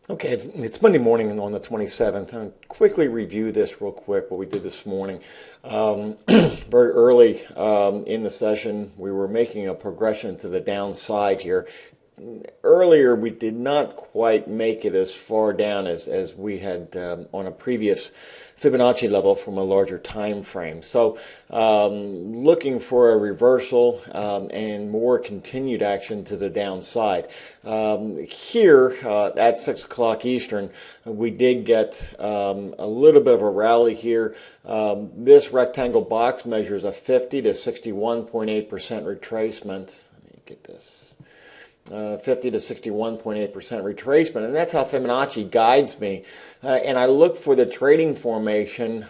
Okay, it's Monday morning on the 27th. I'll quickly review this real quick, what we did this morning. Very early in the session, we were making a progression to the downside here. Earlier, we did not quite make it as far down as we had on a previous Fibonacci level from a larger time frame. So looking for a reversal and more continued action to the downside. Here at 6 o'clock Eastern, we did get a little bit of a rally here. This rectangle box measures a 50 to 61.8% retracement. Let me get this. 50 to 61.8% retracement, and that's how Fibonacci guides me. And I look for the trading formation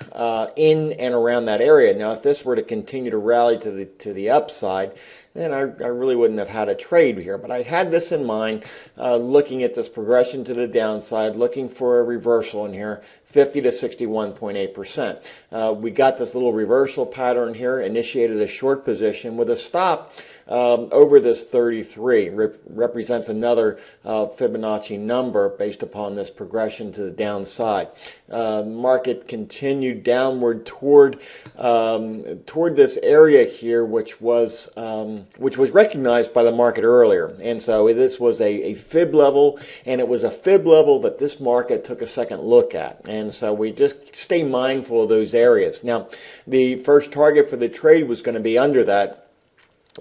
in and around that area. Now, if this were to continue to rally to the upside, then I really wouldn't have had a trade here. But I had this in mind, looking at this progression to the downside, looking for a reversal in here, 50 to 61.8%. We got this little reversal pattern here, initiated a short position with a stop over this 33. Represents another Fibonacci number based upon this progression to the downside. Market continued downward toward this area here, which was recognized by the market earlier. And so this was a fib level, and it was a fib level that this market took a second look at. And so we just stay mindful of those areas. Now, the first target for the trade was going to be under that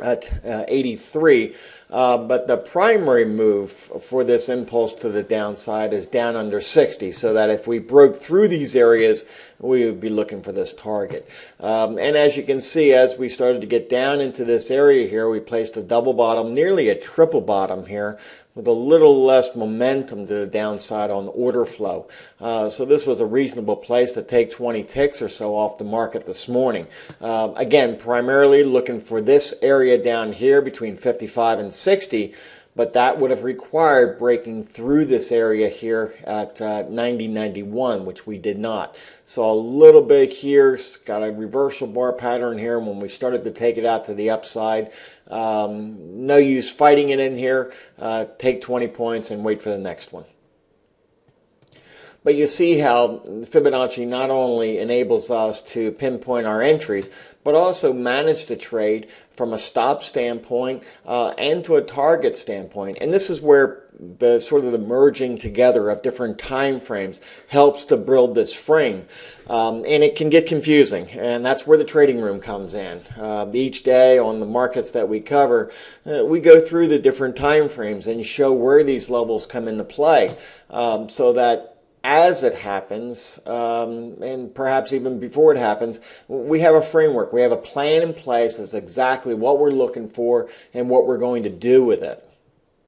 at 83, but the primary move for this impulse to the downside is down under 60, so that if we broke through these areas, we would be looking for this target. And as you can see, as we started to get down into this area here, we placed a double bottom, nearly a triple bottom here, with a little less momentum to the downside on order flow. So this was a reasonable place to take 20 ticks or so off the market this morning. Again, primarily looking for this area down here between 55 and 60, but that would have required breaking through this area here at 90.91, which we did not. So a little bit here, got a reversal bar pattern here when we started to take it out to the upside. No use fighting it in here. Take 20 points and wait for the next one. But you see how Fibonacci not only enables us to pinpoint our entries, but also manage the trade from a stop standpoint and to a target standpoint. And this is where the sort of the merging together of different time frames helps to build this frame. And it can get confusing, and that's where the trading room comes in. Each day on the markets that we cover, we go through the different time frames and show where these levels come into play, so that as it happens, and perhaps even before it happens, we have a framework. We have a plan in place as exactly what we're looking for and what we're going to do with it.